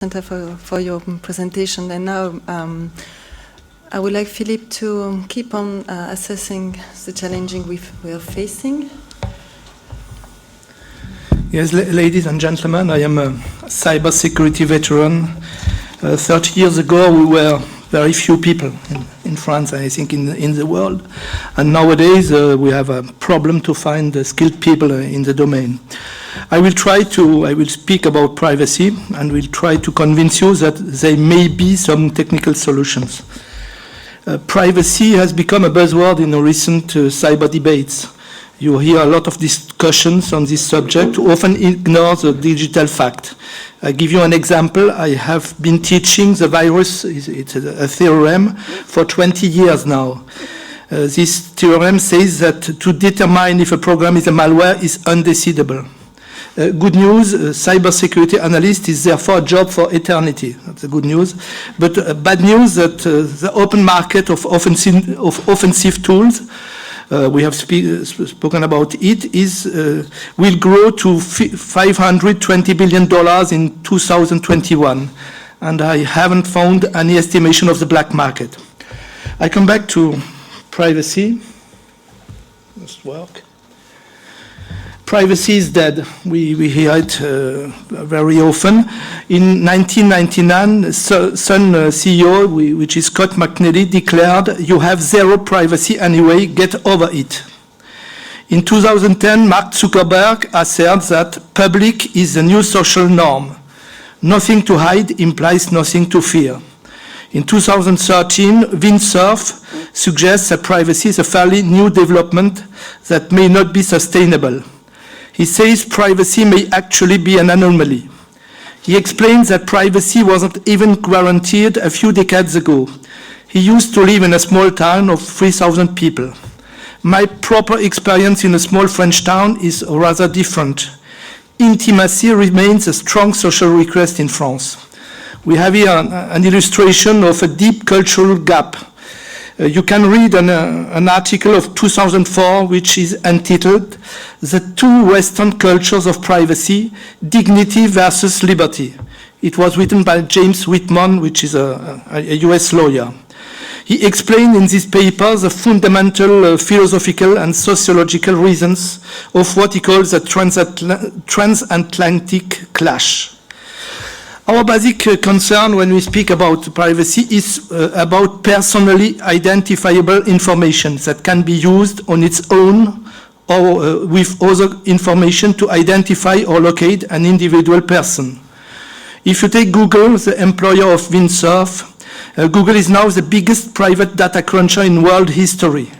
for your presentation. And now I would like Philippe to keep on assessing the challenging we are facing. Yes, ladies and gentlemen, I am a cybersecurity veteran. 30 years ago, we were very few people in France, I think, in the world. And nowadays, we have a problem to find skilled people in the domain. I will speak about privacy and will try to convince you that there may be some technical solutions. Privacy has become a buzzword in the recent cyber debates. You hear a lot of discussions on this subject, who often ignore the digital fact. I give you an example. I have been teaching the virus, it's a theorem, for 20 years now. This theorem says that to determine if a program is a malware is undecidable. Good news, cybersecurity analyst is therefore a job for eternity. That's the good news. But bad news that the open market of offensive tools, we have spoken about it, will grow to $520 billion in 2021. And I haven't found any estimation of the black market. I come back to privacy. Must work. Privacy is dead. We hear it very often. In 1999, Sun CEO, which is Scott McNally, declared, "You have zero privacy anyway, get over it." In 2010, Mark Zuckerberg asserted that public is the new social norm. Nothing to hide implies nothing to fear. In 2013, Windsurf suggests that privacy is a fairly new development that may not be sustainable. He says privacy may actually be an anomaly. He explains that privacy wasn't even guaranteed a few decades ago. He used to live in a small town of 3,000 people. My proper experience in a small French town is rather different. Intimacy remains a strong social request in France. We have here an illustration of a deep cultural gap. You can read an article of 2004 which is entitled "The Two Western Cultures of Privacy, Dignity versus Liberty." It was written by James Whitman, which is a US lawyer. He explained in this paper the fundamental philosophical and sociological reasons of what he calls a transatlantic clash. Our basic concern when we speak about privacy is about personally identifiable information that can be used on its own or with other information to identify or locate an individual person. If you take Google, the employer of Windsurf, Google is now the biggest private data cruncher in world history.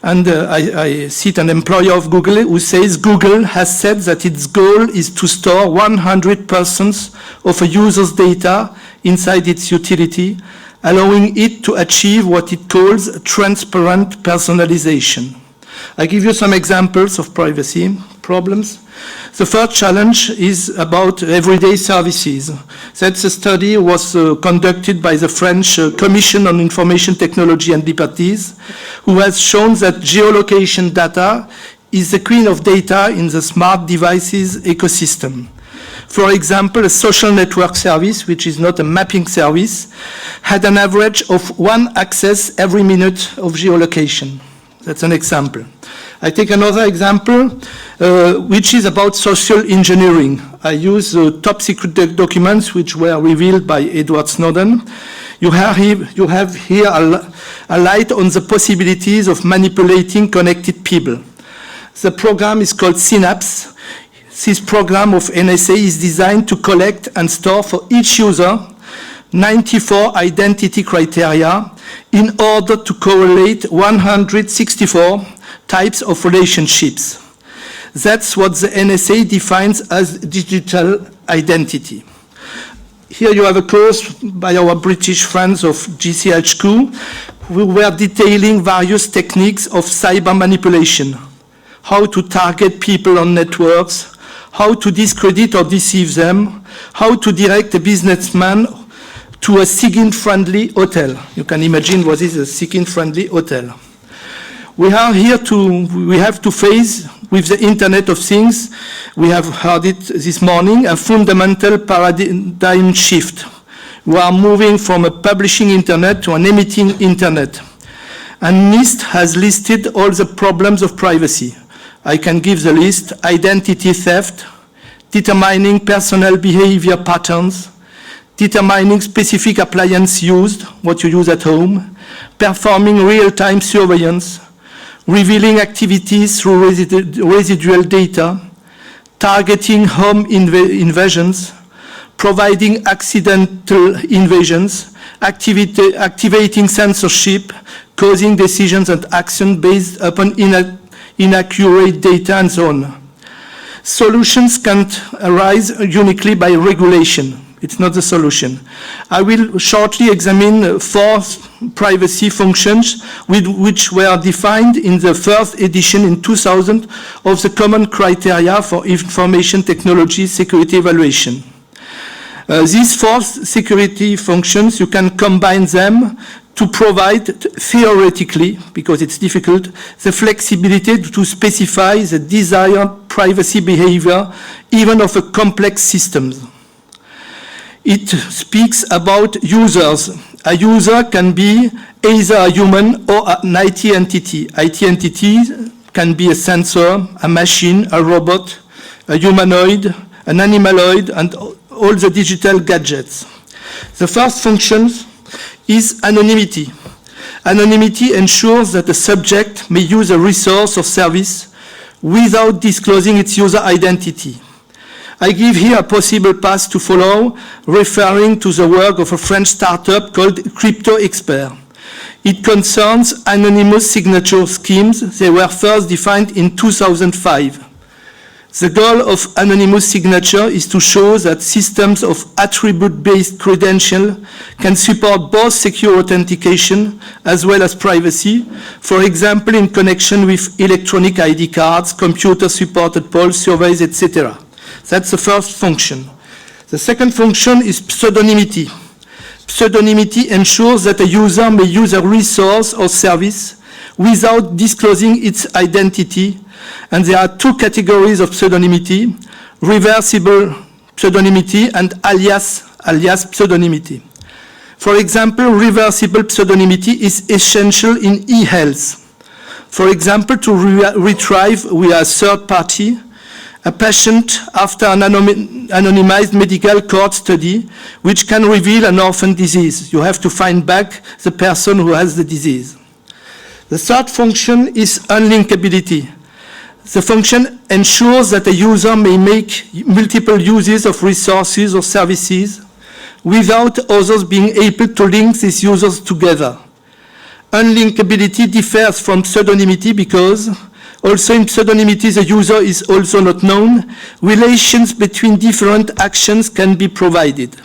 And I cite an employer of Google who says Google has said that its goal is to store 100% of a user's data inside its utility, allowing it to achieve what it calls transparent personalization. I give you some examples of privacy problems. The first challenge is about everyday services. That's a study was conducted by the French Commission on Information Technology and Liberties, who has shown that geolocation data is the queen of data in the smart devices ecosystem. For example, a social network service, which is not a mapping service, had an average of 1 access every minute of geolocation. That's an example. I take another example, which is about social engineering. I use top secret documents which were revealed by Edward Snowden. You have here a light on the possibilities of manipulating connected people. The program is called Synapse. This program of NSA is designed to collect and store for each user 94 identity criteria in order to correlate 164 types of relationships. That's what the NSA defines as digital identity. Here you have a course by our British friends of GCHQ who were detailing various techniques of cyber manipulation, how to target people on networks, how to discredit or deceive them, how to direct a businessman to a SIGINT-friendly hotel. You can imagine what is a SIGINT-friendly hotel. We have to face with the Internet of Things, we have heard it this morning, a fundamental paradigm shift. We are moving from a publishing Internet to an emitting Internet. And NIST has listed all the problems of privacy. I can give the list: identity theft, determining personal behavior patterns, determining specific appliance used, what you use at home, performing real-time surveillance, revealing activities through residual data, targeting home invasions, providing accidental invasions, activating censorship, causing decisions and action based upon inaccurate data, and so on. Solutions can't arise uniquely by regulation. It's not the solution. I will shortly examine 4 privacy functions which were defined in the first edition in 2000 of the Common Criteria for Information Technology Security Evaluation. These 4 security functions, you can combine them to provide, theoretically, because it's difficult, the flexibility to specify the desired privacy behavior, even of a complex systems. It speaks about users. A user can be either a human or an IT entity. IT entity can be a sensor, a machine, a robot, a humanoid, an animaloid, and all the digital gadgets. The first function is anonymity. Anonymity ensures that the subject may use a resource or service without disclosing its user identity. I give here a possible path to follow, referring to the work of a French startup called Crypto Expert. It concerns anonymous signature schemes. They were first defined in 2005. The goal of anonymous signature is to show that systems of attribute-based credential can support both secure authentication as well as privacy, for example, in connection with electronic ID cards, computer-supported polls, surveys, etc. That's the first function. The second function is pseudonymity. Pseudonymity ensures that a user may use a resource or service without disclosing its identity. And there are 2 categories of pseudonymity: reversible pseudonymity and alias pseudonymity. For example, reversible pseudonymity is essential in e-health. For example, to retrieve with a third party a patient after an anonymized medical court study, which can reveal an orphan disease. You have to find back the person who has the disease. The third function is unlinkability. The function ensures that a user may make multiple uses of resources or services without others being able to link these users together. Unlinkability differs from pseudonymity because also in pseudonymity the user is also not known. Relations between different actions can be provided.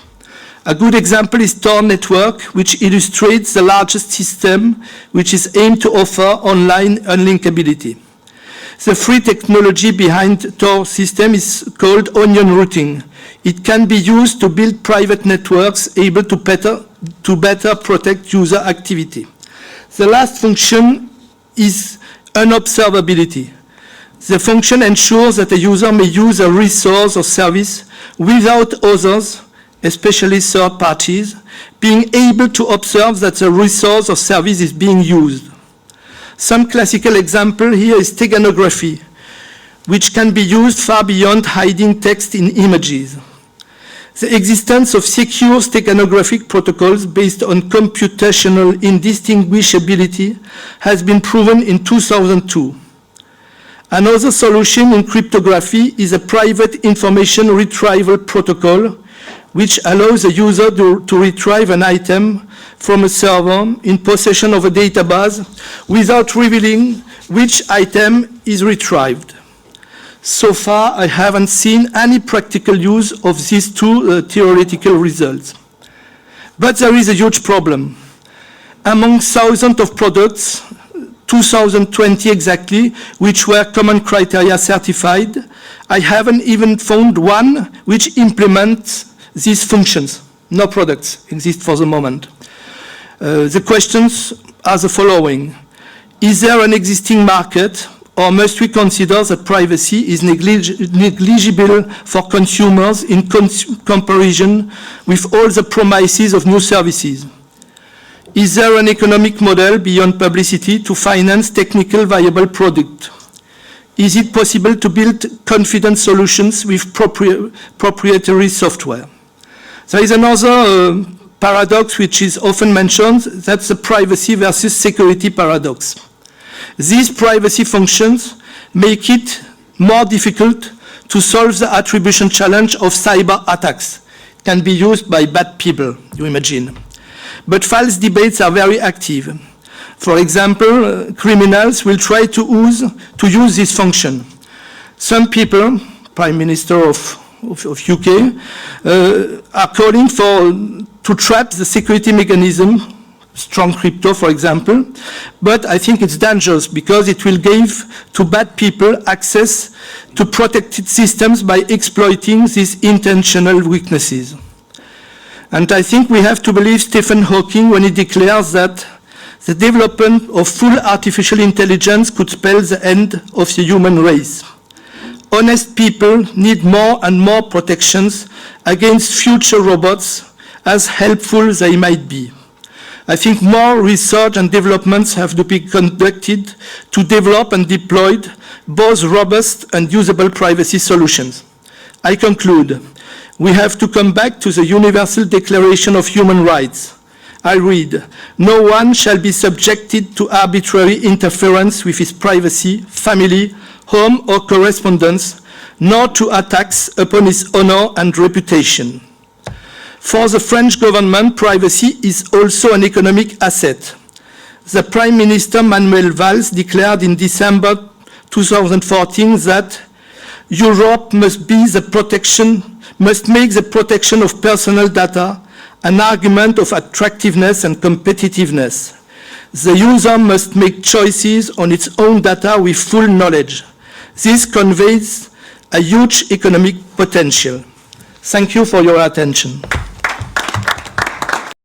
A good example is Tor network, which illustrates the largest system which is aimed to offer online unlinkability. The free technology behind Tor system is called onion routing. It can be used to build private networks able to better protect user activity. The last function is unobservability. The function ensures that a user may use a resource or service without others, especially third parties, being able to observe that the resource or service is being used. Some classical example here is steganography, which can be used far beyond hiding text in images. The existence of secure steganographic protocols based on computational indistinguishability has been proven in 2002. Another solution in cryptography is a private information retrieval protocol, which allows a user to retrieve an item from a server in possession of a database without revealing which item is retrieved. So far, I haven't seen any practical use of these 2 theoretical results. But there is a huge problem. Among thousands of products, 2020 exactly, which were common criteria certified, I haven't even found one which implements these functions. No products exist for the moment. The questions are the following. Is there an existing market or must we consider that privacy is negligible for consumers in comparison with all the promises of new services? Is there an economic model beyond publicity to finance technical viable product? Is it possible to build confident solutions with proprietary software? There is another paradox which is often mentioned, that's the privacy versus security paradox. These privacy functions make it more difficult to solve the attribution challenge of cyber attacks. It can be used by bad people, you imagine. But false debates are very active. For example, criminals will try to use this function. Some people, Prime Minister of UK, are calling to trap the security mechanism, strong crypto, for example, but I think it's dangerous because it will give to bad people access to protected systems by exploiting these intentional weaknesses. And I think we have to believe Stephen Hawking when he declares that the development of full artificial intelligence could spell the end of the human race. Honest people need more and more protections against future robots, as helpful they might be. I think more research and developments have to be conducted to develop and deploy both robust and usable privacy solutions. I conclude. We have to come back to the Universal Declaration of Human Rights. I read, no one shall be subjected to arbitrary interference with his privacy, family, home or correspondence, nor to attacks upon his honor and reputation. For the French government, privacy is also an economic asset. The Prime Minister Manuel Valls declared in December 2014 that Europe must make the protection of personal data an argument of attractiveness and competitiveness. The user must make choices on its own data with full knowledge. This conveys a huge economic potential. Thank you for your attention.